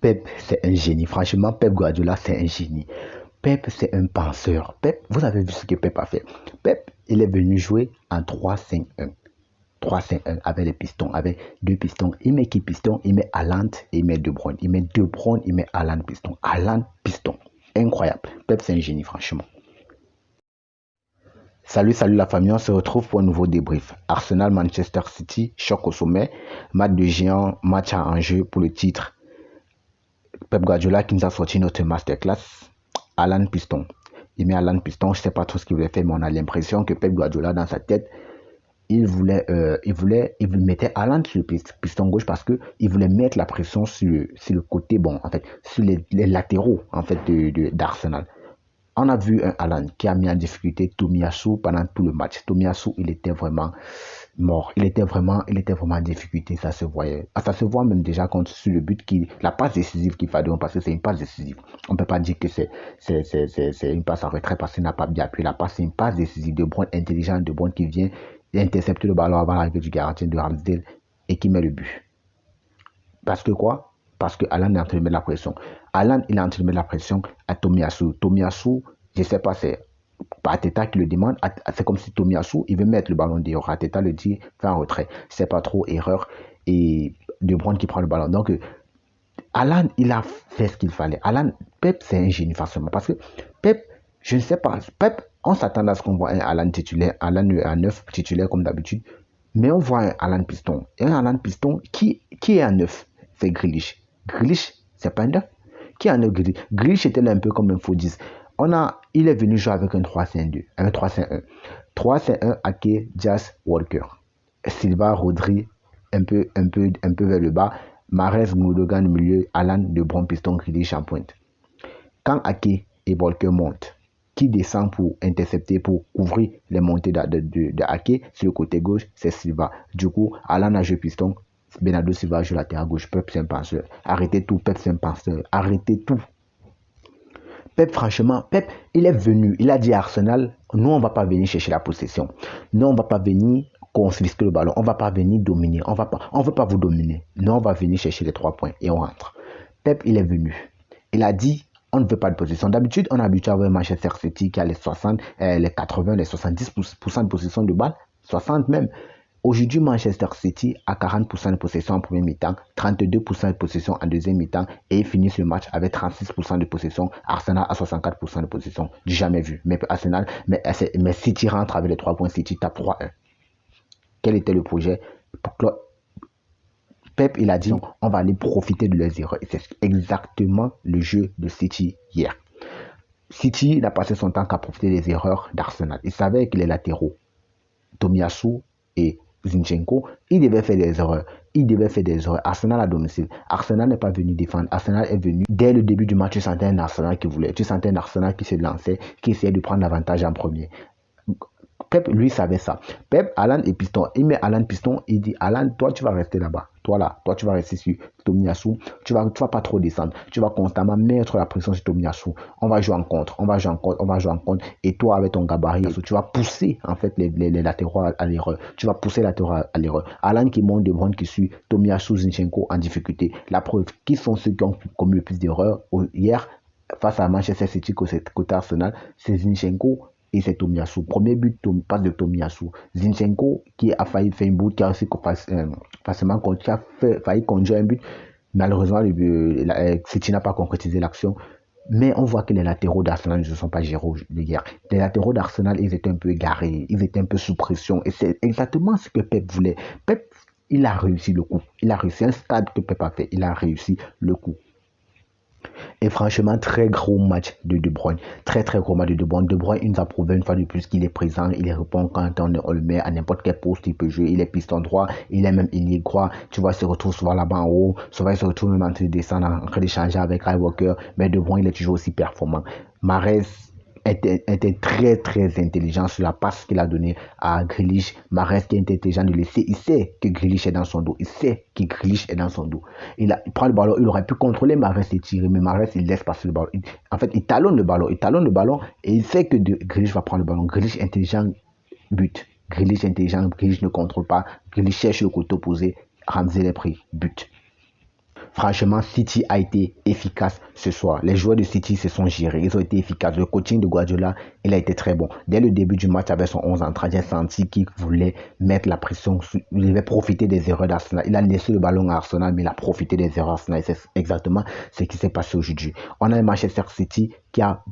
Pep, c'est un génie. Franchement, Pep Guardiola, c'est un génie. Pep, c'est un penseur. Pep, vous avez vu ce que Pep a fait. Pep, il est venu jouer en 3-5-1. 3-5-1 avec les pistons, avec deux pistons. Il met qui piston? Il met Haaland et il met De Bruyne. Il met De Bruyne, il met Haaland piston. Haaland piston. Incroyable. Pep, c'est un génie, franchement. Salut la famille, on se retrouve pour un nouveau débrief. Arsenal-Manchester City, choc au sommet. Match de géant, match à enjeu pour le titre. Pep Guardiola qui nous a sorti notre masterclass. Alan Piston. Il met Alan Piston, je ne sais pas trop ce qu'il voulait faire, mais on a l'impression que Pep Guardiola, dans sa tête, il mettait Alan sur le piston gauche parce qu'il voulait mettre la pression sur le côté, bon, en fait, sur les latéraux, en fait, d'Arsenal. On a vu un Alan qui a mis en difficulté Tomiyasu pendant tout le match. Tomiyasu, il était vraiment mort. Il était vraiment en difficulté, ça se voyait. Ça se voit même déjà sur le but, la passe décisive qu'il fallait, parce que c'est une passe décisive. On ne peut pas dire que c'est une passe en retrait parce qu'il n'a pas bien appuyé. La passe, c'est une passe décisive de Bruyne intelligent, de Bruyne qui vient intercepter le ballon avant l'arrivée du gardien de Ramsdale et qui met le but. Parce que quoi? Parce que Alan est en train de mettre la pression. Alan, il est en train de mettre la pression à Tomiyasu. Tomiyasu, je ne sais pas, c'est Arteta qui le demande. C'est comme si Tomiyasu, il veut mettre le ballon dehors. Arteta le dit, fais un retrait. C'est pas trop erreur. Et De Bruyne qui prend le ballon. Donc, Alan, il a fait ce qu'il fallait. Alan, Pep, c'est un génie forcément. Parce que Pep, je ne sais pas. Pep, on s'attend à ce qu'on voit un Alan titulaire, Alan à 9 titulaire comme d'habitude. Mais on voit un Alan Piston. Et un Alan Piston qui est à 9, c'est Grealish. Grealish, c'est pas un 9. Qui est à 9 Grealish? Grealish était là un peu comme un faux 10. Il est venu jouer avec un 3-5-2, un 3-5-1. 3-5-1, Ake, Diaz, Walker. Silva, Rodri, un peu vers le bas. Mahrez, Gundogan au milieu, Alan, De Bruyne, Piston, Grealish en pointe. Quand Ake et Walker montent, qui descend pour intercepter, pour couvrir les montées de Ake sur le côté gauche, c'est Silva. Du coup, Alan a joué piston, Bernardo Silva joue latéral gauche. Pep, c'est un penseur. Arrêtez tout, Pep, c'est un penseur. Arrêtez tout. Pep, franchement, Pep, il est venu, il a dit à Arsenal, nous, on ne va pas venir chercher la possession. Nous, on ne va pas venir confisquer le ballon. On ne va pas venir dominer. On ne veut pas vous dominer. Nous, on va venir chercher les 3 points et on rentre. Pep, il est venu. Il a dit, on ne veut pas de possession. D'habitude, on a habitué avec Manchester City qui a les 60, les 80, les 70% de possession de balle, 60 même. Aujourd'hui, Manchester City a 40% de possession en premier mi-temps, 32% de possession en deuxième mi-temps et ils finissent le match avec 36% de possession. Arsenal a 64% de possession. Jamais vu. Mais Arsenal, mais City rentre avec les 3 points. City tape 3-1. Quel était le projet? Pep, il a dit, on va aller profiter de leurs erreurs. Et c'est exactement le jeu de City hier. City n'a passé son temps qu'à profiter des erreurs d'Arsenal. Il savait que les latéraux, Tomiyasu et Zinchenko, ils devaient faire des erreurs. Arsenal à domicile. Arsenal n'est pas venu défendre. Arsenal est venu. Dès le début du match, tu sentais un Arsenal qui voulait. Tu sentais un Arsenal qui se lançait, qui essayait de prendre l'avantage en premier. Pep, lui, savait ça. Pep, Alan et Piston. Il met Alan Piston. Il dit, Alan, toi, tu vas rester là-bas. Toi, tu vas rester sur Tomiyasu. Tu vas pas trop descendre. Tu vas constamment mettre la pression sur Tomiyasu. On va jouer en contre. Et toi, avec ton gabarit, tu vas pousser, en fait, les latéraux à l'erreur. Tu vas pousser les latéraux à l'erreur. Alan qui monte De Bruyne qui suit Tomiyasu, Zinchenko en difficulté. La preuve, qui sont ceux qui ont commis le plus d'erreurs hier face à Manchester City côté Arsenal, c'est Zinchenko et c'est Tomiyasu. Premier but, passe de Tomiyasu. Zinchenko qui a failli faire un but, qui a aussi facilement failli conduire un but. Malheureusement, City n'a pas concrétisé l'action. Mais on voit que les latéraux d'Arsenal ne se sont pas gérés hier. Les latéraux d'Arsenal, ils étaient un peu égarés, ils étaient un peu sous pression. Et c'est exactement ce que Pep voulait. Pep, il a réussi le coup. Il a réussi un stade que Pep a fait. Il a réussi le coup. Et franchement, très gros match de De Bruyne. Très gros match de De Bruyne. De Bruyne, il nous a prouvé une fois de plus qu'il est présent. Il répond quand on le met à n'importe quel poste. Il peut jouer. Il est piston droit. Il est même ailier droit. Tu vois, il se retrouve souvent là-bas en haut. Souvent, il se retrouve même en train de descendre, en train d'échanger avec Kyle Walker. Mais De Bruyne, il est toujours aussi performant. Mahrez était très intelligent sur la passe qu'il a donnée à Grealish. Mahrez qui est intelligent de laisser. Il sait que Grealish est dans son dos. Il prend le ballon. Il aurait pu contrôler Mahrez et tirer, mais Mahrez, il laisse passer le ballon. En fait, il talonne le ballon. Et il sait que Grealish va prendre le ballon. Grealish intelligent, but. Grealish intelligent, Grealish ne contrôle pas. Grealish cherche le côté opposé. Ramsdale est pris, but. Franchement, City a été efficace ce soir. Les joueurs de City se sont gérés. Ils ont été efficaces. Le coaching de Guardiola, il a été très bon. Dès le début du match, avec son 11 entrant, j'ai senti qu'il voulait mettre la pression. Il devait profiter des erreurs d'Arsenal. Il a laissé le ballon à Arsenal, mais il a profité des erreurs d'Arsenal. C'est exactement ce qui s'est passé aujourd'hui. On a un Manchester City qui a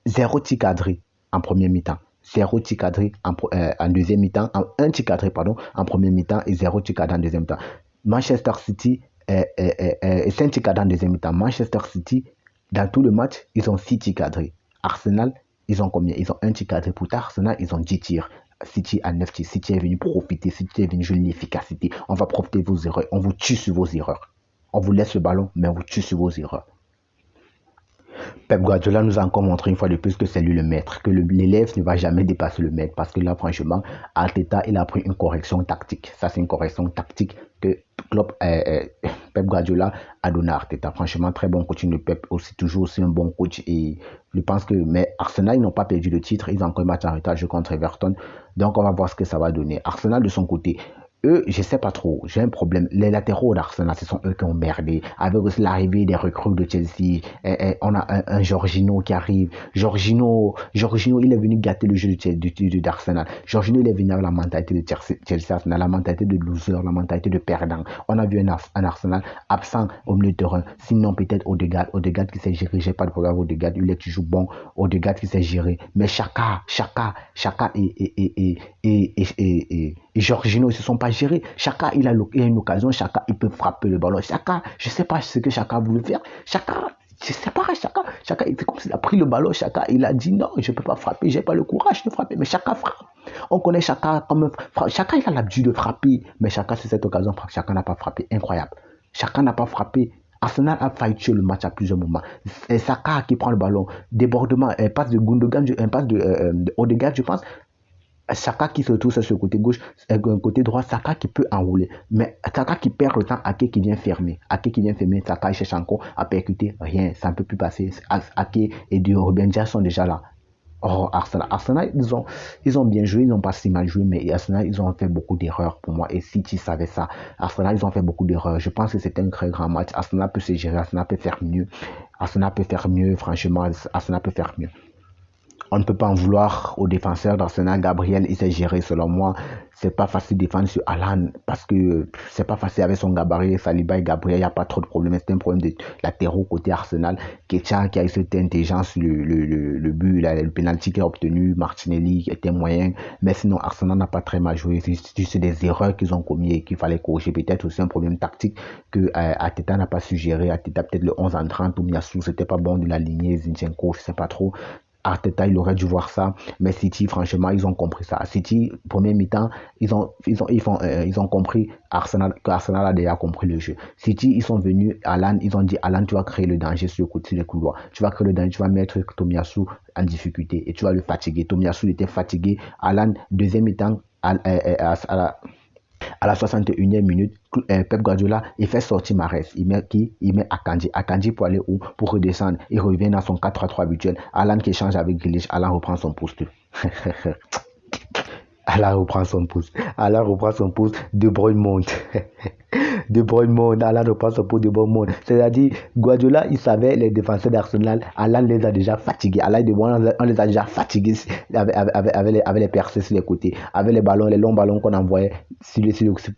0 tir cadré en première mi-temps. 0 tir cadré en deuxième mi-temps. 1 tir cadré, pardon, en première mi-temps et 0 tir cadré en deuxième mi-temps. Manchester City... et 5 tirs cadrés en deuxième mi-temps. Manchester City, dans tout le match, ils ont 6 tirs cadrés. Arsenal, ils ont combien? Ils ont 1 tir cadré. Pour Arsenal, ils ont 10 tirs. City a 9 tirs. City est venu profiter. City est venu jouer l'efficacité. On va profiter de vos erreurs. On vous tue sur vos erreurs. On vous laisse le ballon, mais on vous tue sur vos erreurs. Pep Guardiola nous a encore montré une fois de plus que c'est lui le maître, que l'élève ne va jamais dépasser le maître, parce que là, franchement, Arteta, il a pris une correction tactique. Ça, c'est une correction tactique que Pep Guardiola a donné à Arteta. Franchement, très bon coaching de Pep, aussi toujours aussi un bon coach. Et je pense que, mais Arsenal, ils n'ont pas perdu le titre, ils ont encore un match en retard contre Everton. Donc, on va voir ce que ça va donner. Arsenal, de son côté, eux, je sais pas trop, j'ai un problème. Les latéraux d'Arsenal, ce sont eux qui ont merdé. Avec aussi l'arrivée des recrues de Chelsea, on a un Jorginho qui arrive. Jorginho, il est venu gâter le jeu d'Arsenal. Jorginho, il est venu avec la mentalité de Chelsea, Arsenal, la mentalité de loser, la mentalité de perdant. On a vu un Arsenal absent au milieu de terrain. Sinon, peut-être Odegaard qui s'est géré. J'ai pas de problème avec Odegaard, il est toujours bon. Odegaard qui s'est géré. Mais Chaka et Jorginho, ils se sont pas gérés. Chaka, il a une occasion. Chaka, il peut frapper le ballon. Chaka, je sais pas ce que Chaka a voulu faire. Chaka, je sais pas. Chaka, c'est comme s'il a pris le ballon. Chaka, il a dit non, je peux pas frapper. J'ai pas le courage de frapper. Mais Chaka frappe. On connaît Chaka comme Chaka, il a l'habitude de frapper. Mais Chaka, sur cette occasion, Chaka n'a pas frappé. Incroyable. Chaka n'a pas frappé. Arsenal a failli tuer le match à plusieurs moments. Et Saka qui prend le ballon. Débordement, passe de Gundogan, passe de Odegaard, je pense. Saka qui se trouve sur ce côté gauche, côté droit, Saka qui peut enrouler. Mais Saka qui perd le temps, Ake qui vient fermer. Ake qui vient fermer, Saka il cherche encore à percuter. Rien, ça ne peut plus passer. Ake et Ruben Dias sont déjà là. Oh, Arsenal, ils ont bien joué, ils n'ont pas si mal joué, mais Arsenal, ils ont fait beaucoup d'erreurs pour moi. Et City savait ça. Arsenal, ils ont fait beaucoup d'erreurs. Je pense que c'était un très grand match. Arsenal peut se gérer, Arsenal peut faire mieux. Arsenal peut faire mieux, franchement, Arsenal peut faire mieux. On ne peut pas en vouloir aux défenseurs d'Arsenal. Gabriel, il s'est géré selon moi. C'est pas facile de défendre sur Alan parce que c'est pas facile avec son gabarit. Saliba et Gabriel, il n'y a pas trop de problème. C'est un problème de latéraux côté Arsenal. Ketia qui a eu cette intelligence, le but, le penalty qu'il a obtenu. Martinelli qui était moyen. Mais sinon, Arsenal n'a pas très mal joué. C'est des erreurs qu'ils ont commis et qu'il fallait corriger. Peut-être aussi un problème tactique que Arteta n'a pas su gérer. Arteta, peut-être le 11 en 30, Tomiyasu, c'était pas bon de l'aligner. Zinchenko, je sais pas trop. Arteta, il aurait dû voir ça, mais City, franchement, ils ont compris ça. City, premier mi-temps, ils ont compris qu'Arsenal a déjà compris le jeu. City, ils sont venus, Alan, ils ont dit, Alan, tu vas créer le danger sur le côté des couloirs. Tu vas créer le danger, tu vas mettre Tomiyasu en difficulté et tu vas le fatiguer. Tomiyasu, il était fatigué. Alan, deuxième mi-temps, à la 61e minute, Pep Guardiola, il fait sortir Mahrez. Il met Akanji. Akanji pour aller où? Pour redescendre. Il revient dans son 4-3-3 habituel. Alan qui échange avec Grealish. Alan reprend son poste. Alan reprend son poste. De Bruyne monte. Alan reprend son poste, De Bruyne monte. C'est-à-dire, Guardiola, il savait les défenseurs d'Arsenal. Alan les a déjà fatigués. On les a déjà fatigués avec les percées sur les côtés. Avec les longs ballons qu'on envoyait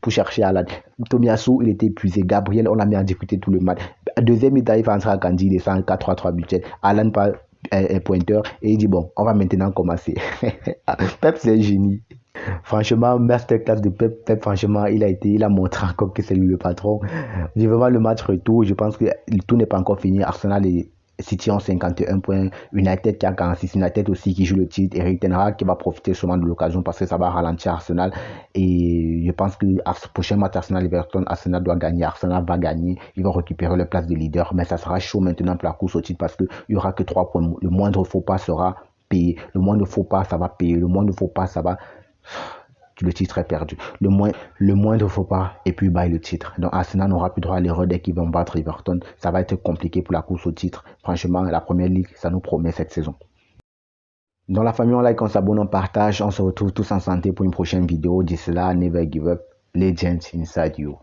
pour chercher Alan. Tomiyasu, il était épuisé. Gabriel, on l'a mis en difficulté tout le match. Deuxième mi-temps, il va entrer à Candy, il descend 4-3-3 budget. Alan pas pointeur et il dit bon, on va maintenant commencer. Pep, c'est un génie. Franchement, masterclass de Pep, franchement, il a montré encore que c'est lui le patron. J'ai vraiment le match retour. Je pense que tout n'est pas encore fini. Arsenal et City ont 51 points. United qui a 46. United aussi qui joue le titre. Eric Ten Hag qui va profiter sûrement de l'occasion parce que ça va ralentir Arsenal. Et je pense que le prochain match Arsenal-Everton, Arsenal doit gagner. Arsenal va gagner. Ils vont récupérer la place de leader. Mais ça sera chaud maintenant pour la course au titre parce qu'il n'y aura que 3 points. Le moindre faux pas sera payé. Le moindre faux pas, ça va payer. Le moindre faux pas, ça va... Le titre est perdu. Le moindre faux pas et puis bye le titre. Donc Arsenal n'aura plus droit à l'erreur dès qu'ils vont battre Everton. Ça va être compliqué pour la course au titre. Franchement, la première ligue, ça nous promet cette saison. Dans la famille, on like, on s'abonne, on partage. On se retrouve tous en santé pour une prochaine vidéo. D'ici là, never give up. Legends inside you.